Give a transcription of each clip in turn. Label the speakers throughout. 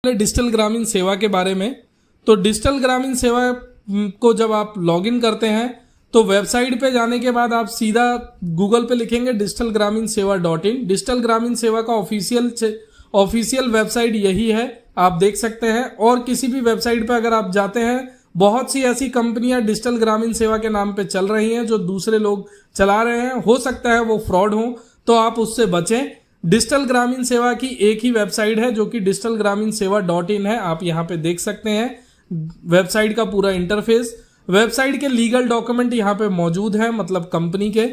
Speaker 1: Digital Gramin सेवा के बारे में। तो डिजिटल ग्रामीण सेवा को जब आप लॉगिन करते हैं तो वेबसाइट पे जाने के बाद आप सीधा गूगल पे लिखेंगे डिजिटल ग्रामीण सेवा .in। डिजिटल ग्रामीण सेवा का ऑफिशियल वेबसाइट यही है, आप देख सकते हैं। और किसी भी वेबसाइट पे अगर आप जाते हैं, बहुत सी ऐसी कंपनियां डिजिटल ग्रामीण सेवा के नाम पे चल रही हैं जो दूसरे लोग चला रहे हैं, हो सकता है वो फ्रॉड हो, तो आप उससे बचें। डिजिटल ग्रामीण सेवा की एक ही वेबसाइट है जो कि डिजिटल ग्रामीण सेवा .in है, आप यहाँ पे देख सकते हैं वेबसाइट का पूरा इंटरफेस। वेबसाइट के लीगल डॉक्यूमेंट यहाँ पे मौजूद है, मतलब कंपनी के।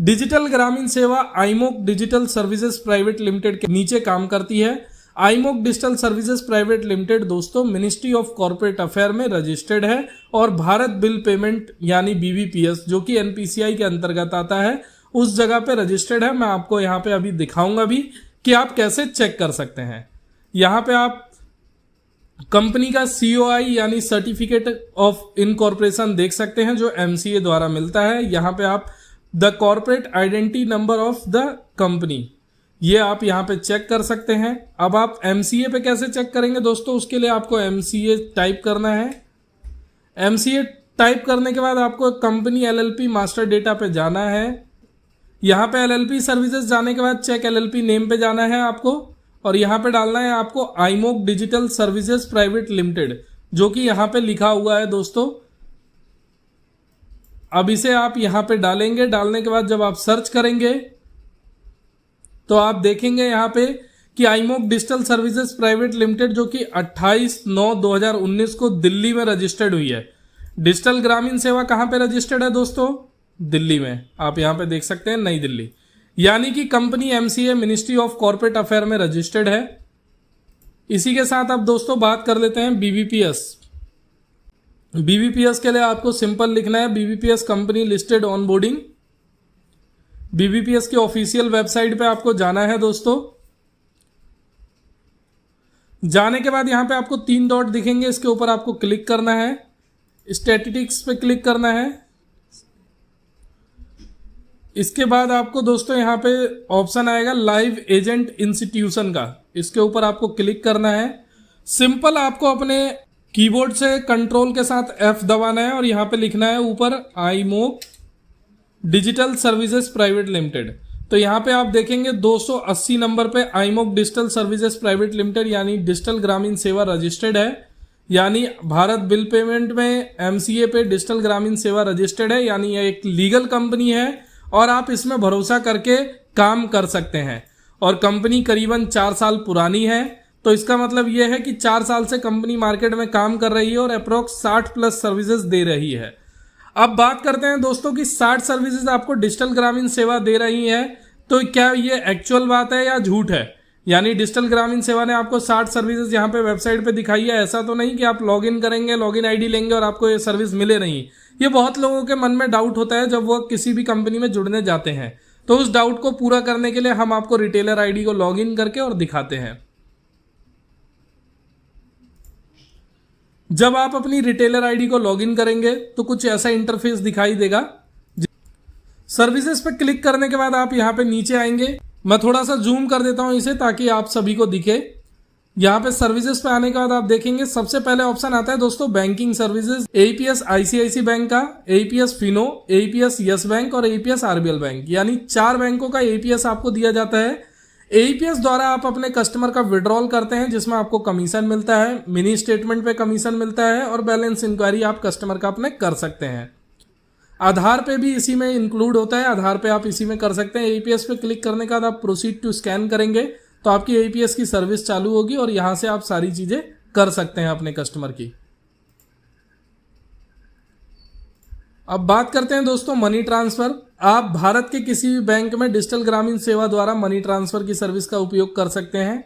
Speaker 1: डिजिटल ग्रामीण सेवा आईमोक डिजिटल सर्विसेज प्राइवेट लिमिटेड के नीचे काम करती है। आईमोक डिजिटल सर्विसेज प्राइवेट लिमिटेड दोस्तों मिनिस्ट्री ऑफ कॉर्पोरेट अफेयर में रजिस्टर्ड है और भारत बिल पेमेंट यानी BBPS जो कि NPCI के अंतर्गत आता है उस जगह पे रजिस्टर्ड है। मैं आपको यहाँ पे अभी दिखाऊंगा भी कि आप कैसे चेक कर सकते हैं। यहाँ पे आप कंपनी का COI यानी सर्टिफिकेट ऑफ इनकॉर्पोरेशन देख सकते हैं जो MCA द्वारा मिलता है। यहाँ पे आप the corporate identity number of the company, ये आप यहाँ पे चेक कर सकते हैं। अब आप MCA पे कैसे चेक करेंगे दोस्तों, उसके लिए आपको MCA टाइप करना है। MCA टाइप करने के बाद आपको कंपनी LLP मास्टर डेटा पे जाना है। यहाँ पे LLP सर्विसेज जाने के बाद चेक LLP नेम पे जाना है आपको और यहाँ पे डालना है आपको आईमोक डिजिटल सर्विसेज प्राइवेट लिमिटेड जो कि यहाँ पे लिखा हुआ है दोस्तों। अब इसे आप यहाँ पे डालेंगे। डालने के बाद जब आप सर्च करेंगे तो आप देखेंगे यहाँ पे कि आईमोक डिजिटल सर्विसेज प्राइवेट लिमिटेड जो कि 28/9/2019 को दिल्ली में रजिस्टर्ड हुई है। डिजिटल ग्रामीण सेवा कहाँ पे रजिस्टर्ड है दोस्तों, दिल्ली में। आप यहाँ पे देख सकते हैं नई दिल्ली, यानी कि company MCA ministry of corporate affair में रजिस्टर्ड है। इसी के साथ अब दोस्तों बात कर लेते हैं BBPS। BBPS के लिए आपको सिंपल लिखना है BBPS company listed onboarding. BBPS की ऑफिशियल वेबसाइट पे आपको जाना है दोस्तों। जाने के बाद यहाँ पे आपको 3 डॉट दिखेंगे, इसके ऊपर आपको क्लिक करना है। स्टैटिस्टिक्स पे क्लिक करना है। इसके बाद आपको दोस्तों यहाँ पे ऑप्शन आएगा लाइव एजेंट इंस्टीट्यूशन का, इसके ऊपर आपको क्लिक करना है। सिंपल आपको अपने कीबोर्ड से कंट्रोल के साथ F दबाना है और यहाँ पे लिखना है ऊपर आईमोक डिजिटल सर्विसेज प्राइवेट लिमिटेड। तो यहाँ पे आप देखेंगे 280 नंबर पे आईमोक डिजिटल सर्विसेज प्राइवेट लिमिटेड यानी डिजिटल ग्रामीण सेवा रजिस्टर्ड है, यानी भारत बिल पेमेंट में MCA पे डिजिटल ग्रामीण सेवा रजिस्टर्ड है, यानी यह एक लीगल कंपनी है और आप इसमें भरोसा करके काम कर सकते हैं। और कंपनी करीबन 4 साल पुरानी है, तो इसका मतलब यह है कि 4 साल से कंपनी मार्केट में काम कर रही है और अप्रोक्स 60+ सर्विसेज दे रही है। अब बात करते हैं दोस्तों कि 60 सर्विसेज आपको डिजिटल ग्रामीण सेवा दे रही है, तो क्या ये एक्चुअल बात है या झूठ है। यानी डिजिटल ग्रामीण सेवा ने आपको 60 सर्विसेज यहाँ पे वेबसाइट पे दिखाई है, ऐसा तो नहीं कि आप लॉगिन करेंगे, लॉगिन ID लेंगे और आपको ये सर्विस मिले नहीं। ये बहुत लोगों के मन में डाउट होता है जब वो किसी भी कंपनी में जुड़ने जाते हैं, तो उस डाउट को पूरा करने के लिए हम आपको रिटेलर ID को लॉगिन करके और दिखाते हैं। जब आप अपनी रिटेलर ID को लॉगिन करेंगे तो कुछ ऐसा इंटरफेस दिखाई देगा। सर्विसेज पे क्लिक करने के बाद आप यहाँ पे नीचे आएंगे। मैं थोड़ा सा जूम कर देता हूं इसे ताकि आप सभी को दिखे। यहाँ पे सर्विसेज पे आने के बाद आप देखेंगे सबसे पहले ऑप्शन आता है दोस्तों banking services. APS ICICI bank का, APS Fino, APS yes bank और APS RBL बैंक, यानी 4 बैंकों का APS आपको दिया जाता है। APS द्वारा आप अपने कस्टमर का विड्रॉल करते हैं जिसमें आपको कमीशन मिलता है, मिनी स्टेटमेंट पे कमीशन मिलता है और बैलेंस इंक्वायरी आप कस्टमर का अपने कर सकते हैं। आधार पे भी इसी में इंक्लूड होता है, आधार पे आप इसी में कर सकते हैं। APS पे क्लिक करने के बाद आप प्रोसीड टू स्कैन करेंगे तो आपकी APS की सर्विस चालू होगी और यहां से आप सारी चीजें कर सकते हैं अपने कस्टमर की। अब बात करते हैं दोस्तों मनी ट्रांसफर। आप भारत के किसी भी बैंक में डिजिटल ग्रामीण सेवा द्वारा मनी ट्रांसफर की सर्विस का उपयोग कर सकते हैं।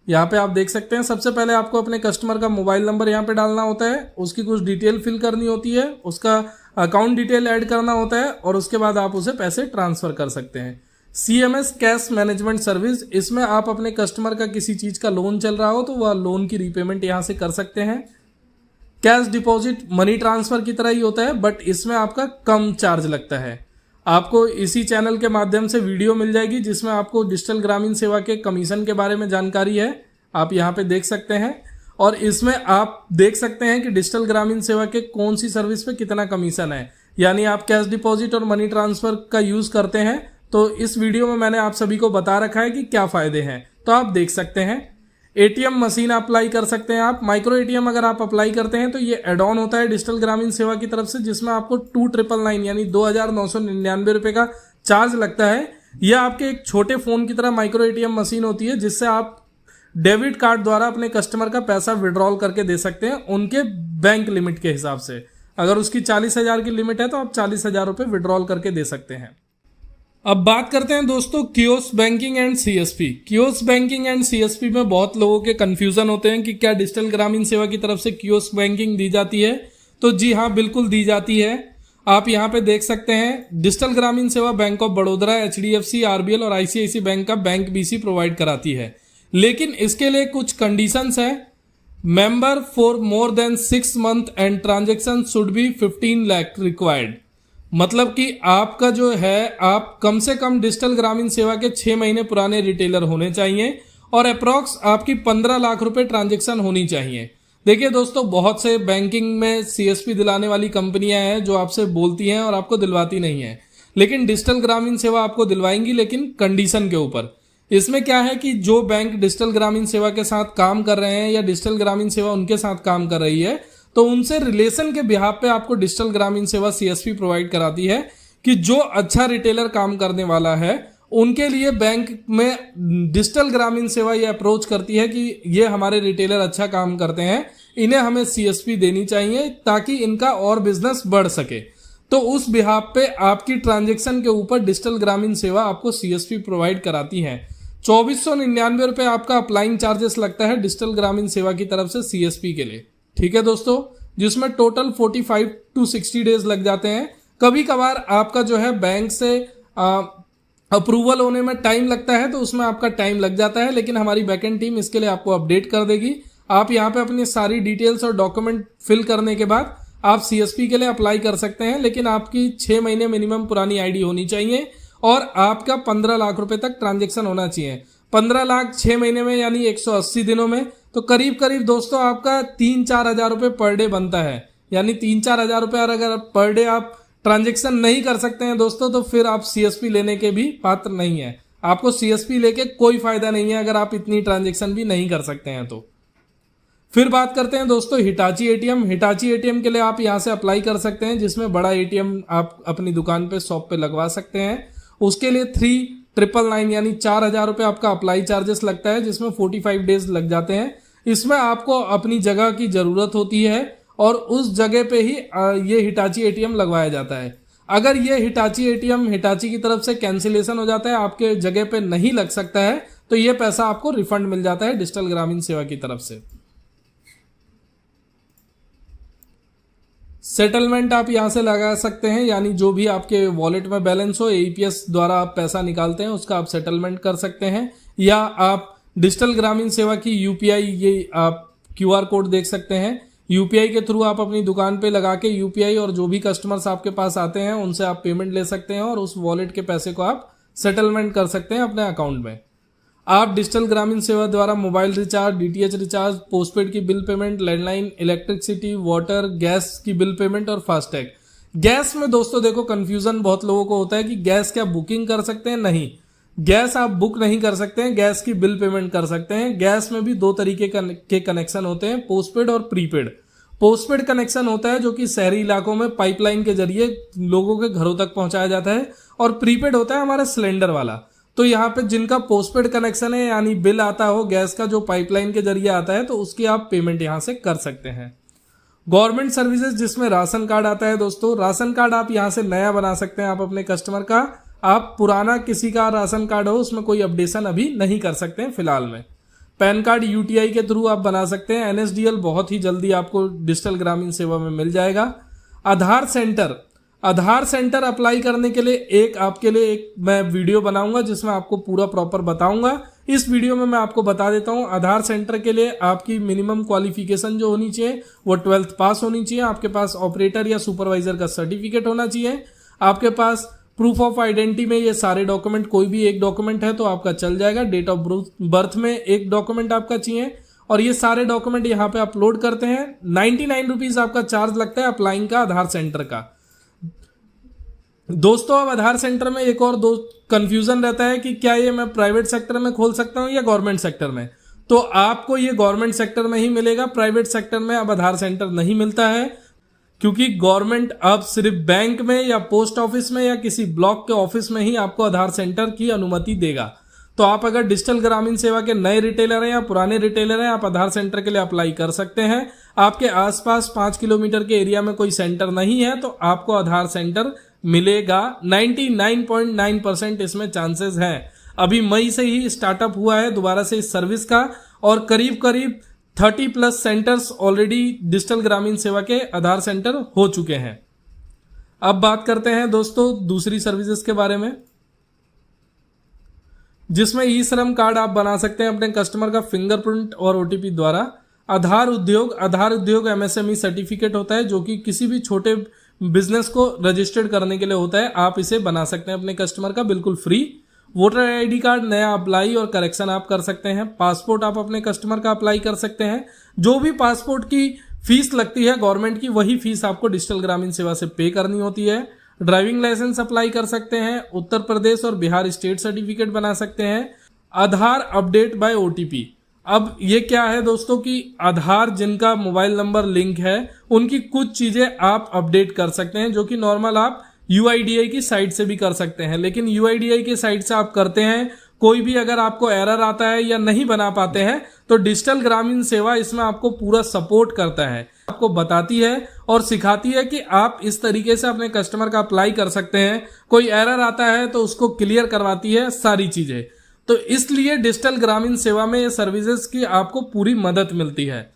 Speaker 1: यहाँ पे आप देख सकते हैं सबसे पहले आपको अपने कस्टमर का मोबाइल नंबर यहाँ पे डालना होता है, उसकी कुछ डिटेल फिल करनी होती है, उसका अकाउंट डिटेल ऐड करना होता है और उसके बाद आप उसे पैसे ट्रांसफर कर सकते हैं। CMS कैश मैनेजमेंट सर्विस, इसमें आप अपने कस्टमर का किसी चीज का लोन चल रहा हो तो वह लोन की रीपेमेंट यहाँ से कर सकते हैं। कैश डिपॉजिट मनी ट्रांसफर की तरह ही होता है बट इसमें आपका कम चार्ज लगता है। आपको इसी चैनल के माध्यम से वीडियो मिल जाएगी जिसमें आपको डिजिटल ग्रामीण सेवा के कमीशन के बारे में जानकारी है। आप यहाँ पे देख सकते हैं। और इसमें आप देख सकते हैं कि डिजिटल ग्रामीण सेवा के कौन सी सर्विस पे कितना कमीशन है। यानी आप कैश डिपॉजिट और मनी ट्रांसफर का यूज करते हैं तो इस वीडियो में मैंने आप सभी को बता रखा है कि क्या फायदे हैं, तो आप देख सकते हैं। एटीएम मशीन अप्लाई कर सकते हैं आप। माइक्रो एटीएम अगर आप अप्लाई करते हैं तो ये एड ऑन होता है डिजिटल ग्रामीण सेवा की तरफ से, जिसमें आपको 2999 यानी 2999 रुपए का चार्ज लगता है। यह आपके एक छोटे फोन की तरह माइक्रो एटीएम मशीन होती है, जिससे आप डेबिट कार्ड द्वारा अपने कस्टमर का पैसा विड्रॉल करके दे सकते हैं उनके बैंक लिमिट के हिसाब से। अगर उसकी 40,000 की लिमिट है तो आप 40,000 रुपए विड्रॉल करके दे सकते हैं। अब बात करते हैं दोस्तों kiosk banking and CSP. Kiosk banking and CSP में बहुत लोगों के कंफ्यूजन होते हैं कि क्या डिजिटल ग्रामीण सेवा की तरफ से कियोस्क बैंकिंग दी जाती है। तो जी हाँ, बिल्कुल दी जाती है। आप यहाँ पे देख सकते हैं डिजिटल ग्रामीण सेवा bank of Baroda, HDFC, RBL और आईसीआईसी बैंक का बैंक बीसी प्रोवाइड कराती है, लेकिन इसके लिए कुछ कंडीशंस है। Member for more than 6 months and transaction should be 15 lakh required. मतलब कि आपका जो है, आप कम से कम डिजिटल ग्रामीण सेवा के 6 महीने पुराने रिटेलर होने चाहिए और अप्रॉक्स आपकी 15 लाख रुपए ट्रांजेक्शन होनी चाहिए। देखिए दोस्तों, बहुत से बैंकिंग में सीएसपी दिलाने वाली कंपनियां हैं जो आपसे बोलती हैं और आपको दिलवाती नहीं है, लेकिन डिजिटल ग्रामीण सेवा आपको दिलवाएंगी, लेकिन कंडीशन के ऊपर। इसमें क्या है कि जो बैंक डिजिटल ग्रामीण सेवा के साथ काम कर रहे हैं या डिजिटल ग्रामीण सेवा उनके साथ काम कर रही है, तो उनसे रिलेशन के बिहाफ पे आपको डिजिटल ग्रामीण सेवा सीएसपी प्रोवाइड कराती है कि जो अच्छा रिटेलर काम करने वाला है उनके लिए बैंक में डिजिटल ग्रामीण सेवा ये अप्रोच करती है कि ये हमारे रिटेलर अच्छा काम करते हैं, इन्हें हमें सीएसपी देनी चाहिए ताकि इनका और बिजनेस बढ़ सके। तो उस बिहाफ पे आपकी ट्रांजेक्शन के ऊपर डिजिटल ग्रामीण सेवा आपको सीएसपी प्रोवाइड कराती है। 2499 रुपए आपका अप्लाइंग चार्जेस लगता है डिजिटल ग्रामीण सेवा की तरफ से सीएसपी के लिए। ठीक है दोस्तों, जिसमें टोटल 45 to 60 डेज लग जाते हैं। कभी कभार आपका जो है बैंक से अप्रूवल होने में टाइम लगता है, तो उसमें आपका टाइम लग जाता है, लेकिन हमारी बैकएंड टीम इसके लिए आपको अपडेट कर देगी। आप यहाँ पे अपनी सारी डिटेल्स और डॉक्यूमेंट फिल करने के बाद आप सीएसपी के लिए अप्लाई कर सकते हैं, लेकिन आपकी 6 महीने मिनिमम पुरानी आईडी होनी चाहिए और आपका 15 लाख रुपए तक ट्रांजेक्शन होना चाहिए। 15 लाख 6 महीने में यानी 180 दिनों में, तो करीब करीब दोस्तों आपका 3-4 हजार रुपए पर डे बनता है। यानी 3-4 हजार रुपए और अगर पर डे आप ट्रांजेक्शन नहीं कर सकते हैं दोस्तों, तो फिर आप सीएसपी लेने के भी पात्र नहीं है। आपको सीएसपी लेके कोई फायदा नहीं है अगर आप इतनी ट्रांजेक्शन भी नहीं कर सकते हैं तो। फिर बात करते हैं दोस्तों हिटाची एटीएम। हिटाची एटीएम के लिए आप यहाँ से अप्लाई कर सकते हैं, जिसमें बड़ा एटीएम आप अपनी दुकान पे, शॉप पे लगवा सकते हैं। उसके लिए 3999 यानी 4,000 रुपए आपका अप्लाई चार्जेस लगता है, जिसमें 45 डेज लग जाते हैं। इसमें आपको अपनी जगह की जरूरत होती है और उस जगह पे ही ये हिटाची एटीएम लगवाया जाता है। अगर ये हिटाची एटीएम हिटाची की तरफ से कैंसिलेशन हो जाता है, आपके जगह पे नहीं लग सकता है, तो ये पैसा आपको रिफंड मिल जाता है डिजिटल ग्रामीण सेवा की तरफ से। सेटलमेंट आप यहां से लगा सकते हैं, यानी जो भी आपके वॉलेट में बैलेंस हो, एईपीएस द्वारा आप पैसा निकालते हैं उसका आप सेटलमेंट कर सकते हैं, या आप डिजिटल ग्रामीण सेवा की यूपीआई, ये आप क्यूआर कोड देख सकते हैं, यूपीआई के थ्रू आप अपनी दुकान पे लगा के यूपीआई और जो भी कस्टमर्स आपके पास आते हैं उनसे आप पेमेंट ले सकते हैं और उस वॉलेट के पैसे को आप सेटलमेंट कर सकते हैं अपने अकाउंट में। आप डिजिटल ग्रामीण सेवा द्वारा mobile recharge, DTH recharge, postpaid की bill payment, landline, electricity, water, gas की बिल पेमेंट और फास्टैग। गैस में दोस्तों देखो कंफ्यूजन बहुत लोगों को होता है कि गैस क्या बुकिंग कर सकते हैं? नहीं, गैस आप बुक नहीं कर सकते हैं, गैस की बिल पेमेंट कर सकते हैं। गैस में भी 2 तरीके के कनेक्शन होते हैं, पोस्टपेड और प्रीपेड। पोस्टपेड कनेक्शन होता है जो कि शहरी इलाकों में पाइपलाइन के जरिए लोगों के घरों तक पहुंचाया जाता है, और प्रीपेड होता है हमारा सिलेंडर वाला। तो यहाँ पे जिनका पोस्टपेड कनेक्शन है, यानी बिल आता हो गैस का जो पाइपलाइन के जरिए आता है, तो उसकी आप पेमेंट यहाँ से कर सकते हैं। गवर्नमेंट सर्विसेज जिसमें राशन कार्ड आता है दोस्तों, राशन कार्ड आप यहाँ से नया बना सकते हैं आप अपने कस्टमर का। आप पुराना किसी का राशन कार्ड हो उसमें कोई अपडेशन अभी नहीं कर सकते हैं फिलहाल में। पैन कार्ड यूटीआई के थ्रू आप बना सकते हैं। एनएसडीएल बहुत ही जल्दी आपको डिजिटल ग्रामीण सेवा में मिल जाएगा। आधार सेंटर अप्लाई करने के लिए आपके लिए एक मैं वीडियो बनाऊंगा जिसमें आपको पूरा प्रॉपर बताऊंगा। इस वीडियो में मैं आपको बता देता हूं, आधार सेंटर के लिए आपकी मिनिमम क्वालिफिकेशन जो होनी चाहिए वो 12th पास होनी चाहिए। आपके पास ऑपरेटर या सुपरवाइजर का सर्टिफिकेट होना चाहिए। आपके पास प्रूफ ऑफ आइडेंटिटी में ये सारे डॉक्यूमेंट, कोई भी एक डॉक्यूमेंट है तो आपका चल जाएगा। डेट ऑफ बर्थ में एक डॉक्यूमेंट आपका चाहिए और ये सारे डॉक्यूमेंट यहाँ पे अपलोड करते हैं। 99 रुपीज आपका चार्ज लगता है अप्लाइंग का आधार सेंटर का। दोस्तों अब आधार सेंटर में एक और दो कंफ्यूजन रहता है कि क्या ये मैं प्राइवेट सेक्टर में खोल सकता हूँ या गवर्नमेंट सेक्टर में। तो आपको ये गवर्नमेंट सेक्टर में ही मिलेगा, प्राइवेट सेक्टर में अब आधार सेंटर नहीं मिलता है, क्योंकि गवर्नमेंट अब सिर्फ बैंक में या पोस्ट ऑफिस में या किसी ब्लॉक के ऑफिस में ही आपको आधार सेंटर की अनुमति देगा। तो आप अगर डिजिटल ग्रामीण सेवा के नए रिटेलर हैं या पुराने रिटेलर हैं, आप आधार सेंटर के लिए अप्लाई कर सकते हैं। आपके आसपास 5 किलोमीटर के एरिया में कोई सेंटर नहीं है तो आपको आधार सेंटर मिलेगा। 99.9% इसमें चांसेस हैं। अभी मई से ही स्टार्टअप हुआ है दोबारा से इस सर्विस का और करीब करीब 30+ सेंटर्स ऑलरेडी डिजिटल ग्रामीण सेवा के आधार सेंटर हो चुके हैं। अब बात करते हैं दोस्तों दूसरी सर्विसेज के बारे में, जिसमें ई श्रम कार्ड आप बना सकते हैं अपने कस्टमर का फिंगरप्रिंट और ओटीपी द्वारा। आधार उद्योग एमएसएमई सर्टिफिकेट होता है जो कि किसी भी छोटे बिजनेस को रजिस्टर्ड करने के लिए होता है। आप इसे बना सकते हैं अपने कस्टमर का बिल्कुल फ्री। वोटर आईडी कार्ड नया अप्लाई और करेक्शन आप कर सकते हैं। पासपोर्ट आप अपने कस्टमर का अप्लाई कर सकते हैं। जो भी पासपोर्ट की फीस लगती है गवर्नमेंट की, वही फीस आपको डिजिटल ग्रामीण सेवा से पे करनी होती है। ड्राइविंग लाइसेंस अप्लाई कर सकते हैं। उत्तर प्रदेश और बिहार स्टेट सर्टिफिकेट बना सकते हैं। आधार अपडेट बाय ओटीपी। अब ये क्या है दोस्तों कि आधार जिनका मोबाइल नंबर लिंक है उनकी कुछ चीजें आप अपडेट कर सकते हैं, जो कि नॉर्मल आप यूआईडीआई की साइट से भी कर सकते हैं। लेकिन यूआईडीआई की साइट से आप करते हैं, कोई भी अगर आपको एरर आता है या नहीं बना पाते हैं तो डिजिटल ग्रामीण सेवा इसमें आपको पूरा सपोर्ट करता है, आपको बताती है और सिखाती है कि आप इस तरीके से अपने कस्टमर का अप्लाई कर सकते हैं। कोई एरर आता है तो उसको क्लियर करवाती है सारी चीजें। तो इसलिए डिजिटल ग्रामीण सेवा में ये सर्विसेज की आपको पूरी मदद मिलती है।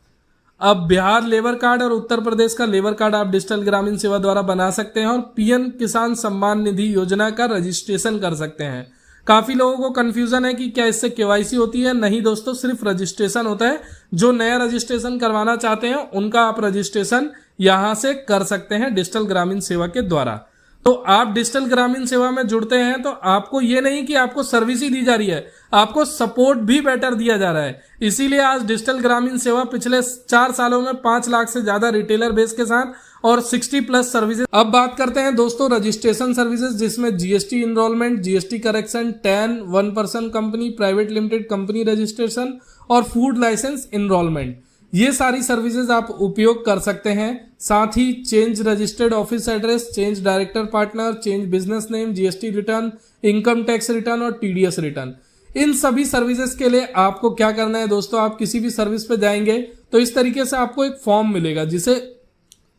Speaker 1: अब बिहार लेबर कार्ड और उत्तर प्रदेश का लेबर कार्ड आप डिजिटल ग्रामीण सेवा द्वारा बना सकते हैं और पीएम किसान सम्मान निधि योजना का रजिस्ट्रेशन कर सकते हैं। काफी लोगों को कंफ्यूजन है कि क्या इससे केवाईसी होती है। नहीं दोस्तों, सिर्फ रजिस्ट्रेशन होता है। जो नया रजिस्ट्रेशन करवाना चाहते हैं उनका आप रजिस्ट्रेशन यहां से कर सकते हैं डिजिटल ग्रामीण सेवा के द्वारा। तो आप डिजिटल ग्रामीण सेवा में जुड़ते हैं तो आपको ये नहीं कि आपको सर्विस ही दी जा रही है, आपको सपोर्ट भी बेटर दिया जा रहा है। इसीलिए आज डिजिटल ग्रामीण सेवा पिछले 4 सालों में 5 लाख से ज्यादा रिटेलर बेस के साथ और 60+ सर्विसेज। अब बात करते हैं दोस्तों रजिस्ट्रेशन सर्विसेज, जिसमें GST enrolment, GST correction, TAN, 1 person company, private limited company registration और फूड लाइसेंस इनरोलमेंट, ये सारी सर्विसेज आप उपयोग कर सकते हैं। साथ ही change registered office address, change director partner, change business name, GST return, income tax return और टीडीएस रिटर्न, इन सभी सर्विसेज के लिए आपको क्या करना है दोस्तों, आप किसी भी सर्विस पे जाएंगे तो इस तरीके से आपको एक फॉर्म मिलेगा जिसे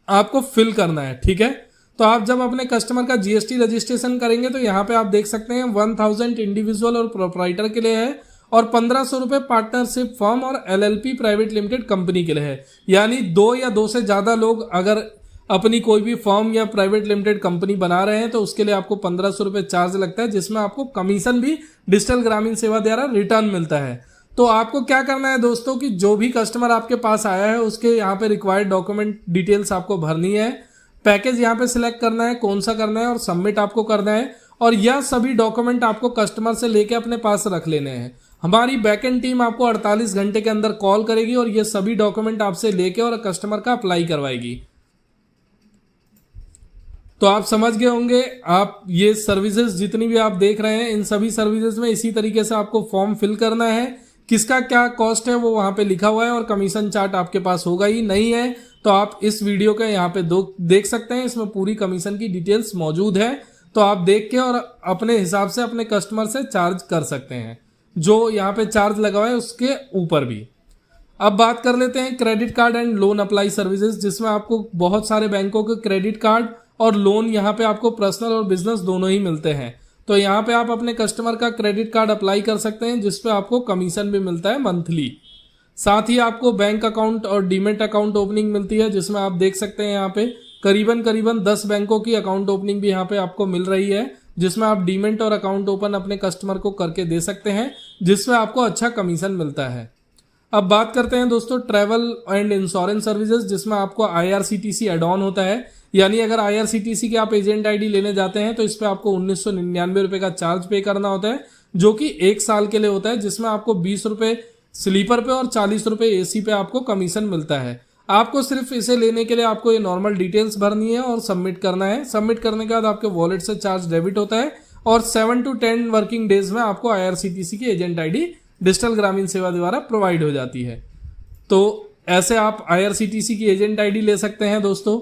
Speaker 1: आपको फिल करना है। ठीक है, तो आप जब अपने कस्टमर का जीएसटी रजिस्ट्रेशन करेंगे तो यहाँ पे आप देख सकते हैं 1000 इंडिविजुअल और प्रोप्राइटर के लिए है और 1500 रुपए पार्टनरशिप फर्म और एलएलपी प्राइवेट लिमिटेड कंपनी के लिए है। यानी 2 या 2 से ज्यादा लोग अगर अपनी कोई भी फर्म या प्राइवेट लिमिटेड कंपनी बना रहे हैं तो उसके लिए आपको 1500 रुपए चार्ज लगता है, जिसमें आपको कमीशन भी डिजिटल ग्रामीण सेवा द्वारा रिटर्न मिलता है। तो आपको क्या करना है दोस्तों कि जो भी कस्टमर आपके पास आया है उसके यहाँ पे रिक्वायर्ड डॉक्यूमेंट डिटेल्स आपको भरनी है, पैकेज यहाँ पे सिलेक्ट करना है कौन सा करना है और सबमिट आपको करना है। और यह सभी डॉक्यूमेंट आपको कस्टमर से लेके अपने पास रख लेने हैं। हमारी बैकएंड टीम आपको 48 घंटे के अंदर कॉल करेगी और ये सभी डॉक्यूमेंट आपसे लेके और कस्टमर का अप्लाई करवाएगी। तो आप समझ गए होंगे, आप ये सर्विसेज जितनी भी आप देख रहे हैं इन सभी सर्विसेज में इसी तरीके से आपको फॉर्म फिल करना है। किसका क्या कॉस्ट है वो वहां पे लिखा हुआ है और कमीशन चार्ट आपके पास होगा ही। नहीं है तो आप इस वीडियो के यहाँ पे देख सकते हैं, इसमें पूरी कमीशन की डिटेल्स मौजूद है। तो आप देख के और अपने हिसाब से अपने कस्टमर से चार्ज कर सकते हैं, जो यहाँ पे चार्ज लगा हुआ है उसके ऊपर भी। अब बात कर लेते हैं credit card and loan apply services, जिसमें आपको बहुत सारे बैंकों के क्रेडिट कार्ड और लोन यहाँ पे आपको पर्सनल और बिजनेस दोनों ही मिलते हैं। तो यहाँ पे आप अपने कस्टमर का क्रेडिट कार्ड अप्लाई कर सकते हैं, जिसपे आपको कमीशन भी मिलता है मंथली। साथ ही आपको बैंक अकाउंट और डीमेट अकाउंट ओपनिंग मिलती है, जिसमें आप देख सकते हैं यहाँ पे करीबन 10 बैंकों की अकाउंट ओपनिंग भी यहाँ पे आपको मिल रही है, जिसमें आप डीमेट और अकाउंट ओपन अपने कस्टमर को करके दे सकते हैं, जिसमें आपको अच्छा कमीशन मिलता है। अब बात करते हैं दोस्तों ट्रैवल एंड इंश्योरेंस सर्विसेज, जिसमें आपको IRCTC एड ऑन होता है। यानी अगर IRCTC के आप एजेंट आईडी लेने जाते हैं तो इस पे आपको 1999 रुपए का चार्ज पे करना होता है, जो कि 1 साल के लिए होता है, जिसमें आपको 20 रुपए स्लीपर पे और 40 रुपए AC पे आपको कमीशन मिलता है। आपको सिर्फ इसे लेने के लिए आपको ये नॉर्मल डिटेल्स भरनी है और सबमिट करना है। सबमिट करने के बाद आपके वॉलेट से चार्ज डेबिट होता है और 7 to 10 वर्किंग डेज में आपको IRCTC की agent ID digital Gramin Seva द्वारा प्रोवाइड हो जाती है। तो ऐसे आप IRCTC की एजेंट आईडी ले सकते हैं दोस्तों।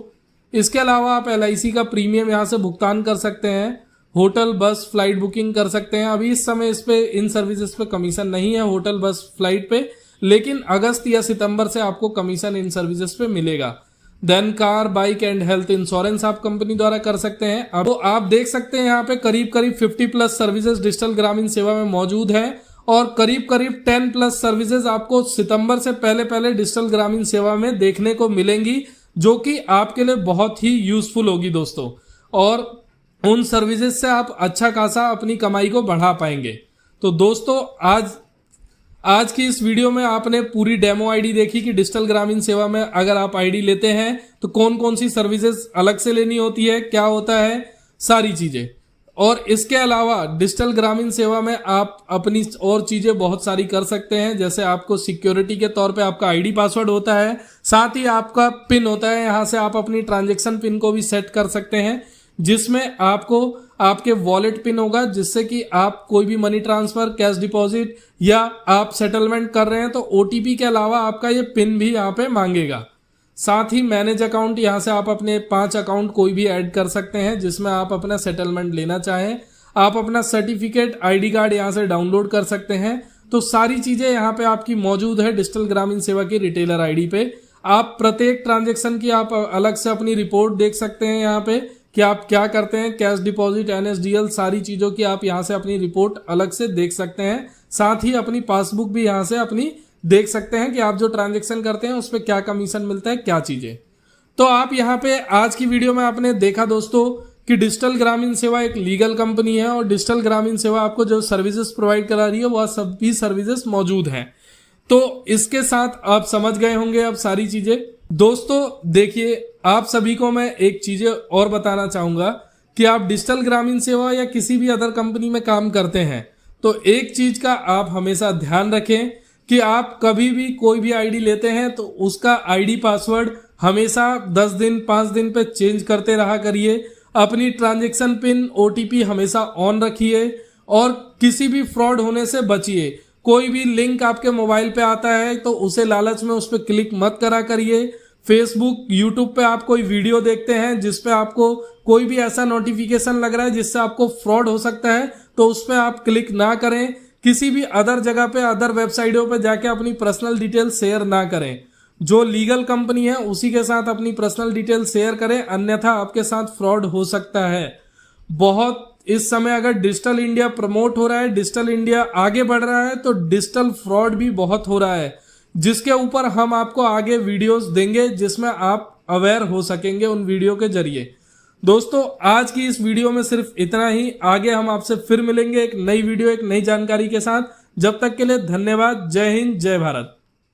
Speaker 1: इसके अलावा आप LIC का प्रीमियम यहाँ से भुगतान कर सकते हैं, होटल बस फ्लाइट बुकिंग कर सकते हैं। अभी इस समय इस पे इन सर्विसेज पे कमीशन नहीं है होटल बस फ्लाइट पे, लेकिन अगस्त या सितंबर से आपको कमीशन इन सर्विसेज पे मिलेगा। Then car bike and health insurance आप कंपनी द्वारा कर सकते हैं। अब तो आप देख सकते हैं यहाँ पे करीब 50 प्लस सर्विसेज डिजिटल ग्रामीण सेवा में मौजूद है और करीब 10 प्लस सर्विसेज आपको सितंबर से पहले डिजिटल ग्रामीण सेवा में देखने को मिलेंगी, जो कि आपके लिए बहुत ही यूजफुल होगी दोस्तों। और उन सर्विसेज से आप अच्छा खासा अपनी कमाई को बढ़ा पाएंगे। तो दोस्तों आज की इस वीडियो में आपने पूरी डेमो आईडी देखी कि डिजिटल ग्रामीण सेवा में अगर आप आईडी लेते हैं तो कौन कौन सी सर्विसेज अलग से लेनी होती है, क्या होता है, सारी चीजें। और इसके अलावा डिजिटल ग्रामीण सेवा में आप अपनी और चीजें बहुत सारी कर सकते हैं, जैसे आपको सिक्योरिटी के तौर पे आपका आईडी पासवर्ड होता है, साथ ही आपका पिन होता है। यहाँ से आप अपनी ट्रांजैक्शन पिन को भी सेट कर सकते हैं, जिसमें आपको आपके वॉलेट पिन होगा, जिससे कि आप कोई भी मनी ट्रांसफर, कैश डिपॉजिट या आप सेटलमेंट कर रहे हैं तो OTP के अलावा आपका ये पिन भी यहाँ पे मांगेगा। साथ ही मैनेज अकाउंट, यहाँ से आप अपने 5 अकाउंट कोई भी ऐड कर सकते हैं जिसमें आप अपना सेटलमेंट लेना चाहें। आप अपना सर्टिफिकेट, ID कार्ड यहाँ से डाउनलोड कर सकते हैं। तो सारी चीजें यहाँ पे आपकी मौजूद है डिजिटल ग्रामीण सेवा की रिटेलर आईडी पे। आप प्रत्येक ट्रांजेक्शन की आप अलग से अपनी रिपोर्ट देख सकते हैं यहाँ पे कि आप क्या करते हैं, कैश डिपॉजिट, NSDL, सारी चीजों की आप यहाँ से अपनी रिपोर्ट अलग से देख सकते हैं। साथ ही अपनी पासबुक भी यहाँ से अपनी देख सकते हैं कि आप जो ट्रांजैक्शन करते हैं उस पर क्या कमीशन मिलता है, क्या चीजें। तो आप यहाँ पे आज की वीडियो में आपने देखा दोस्तों कि डिजिटल ग्रामीण सेवा एक लीगल कंपनी है और डिजिटल ग्रामीण सेवा आपको जो सर्विसेज प्रोवाइड करा रही है वह सभी सर्विसेज मौजूद हैं। तो इसके साथ आप समझ गए होंगे अब सारी चीजें। दोस्तों देखिए, आप सभी को मैं एक चीज और बताना चाहूंगा कि आप डिजिटल ग्रामीण सेवा या किसी भी अदर कंपनी में काम करते हैं तो एक चीज का आप हमेशा ध्यान रखें कि आप कभी भी कोई भी आईडी लेते हैं तो उसका आईडी पासवर्ड हमेशा 10 दिन 5 दिन पे चेंज करते रहा करिए। अपनी ट्रांजैक्शन पिन, OTP हमेशा ऑन रखिए और किसी भी फ्रॉड होने से बचिए। कोई भी लिंक आपके मोबाइल पे आता है तो उसे लालच में उस पर क्लिक मत करा करिए। फेसबुक, यूट्यूब पे आप कोई वीडियो देखते हैं जिसपे आपको कोई भी ऐसा नोटिफिकेशन लग रहा है जिससे आपको फ्रॉड हो सकता है तो उस पर आप क्लिक ना करें। किसी भी अदर जगह पे, अदर वेबसाइटों पे जाके अपनी पर्सनल डिटेल शेयर ना करें। जो लीगल कंपनी है उसी के साथ अपनी पर्सनल डिटेल शेयर करें, अन्यथा आपके साथ फ्रॉड हो सकता है। बहुत इस समय अगर डिजिटल इंडिया प्रमोट हो रहा है, डिजिटल इंडिया आगे बढ़ रहा है, तो डिजिटल फ्रॉड भी बहुत हो रहा है, जिसके ऊपर हम आपको आगे वीडियोस देंगे जिसमें आप अवेयर हो सकेंगे उन वीडियो के जरिए। दोस्तों आज की इस वीडियो में सिर्फ इतना ही। आगे हम आपसे फिर मिलेंगे एक नई वीडियो, एक नई जानकारी के साथ। जब तक के लिए धन्यवाद। जय हिंद, जय भारत।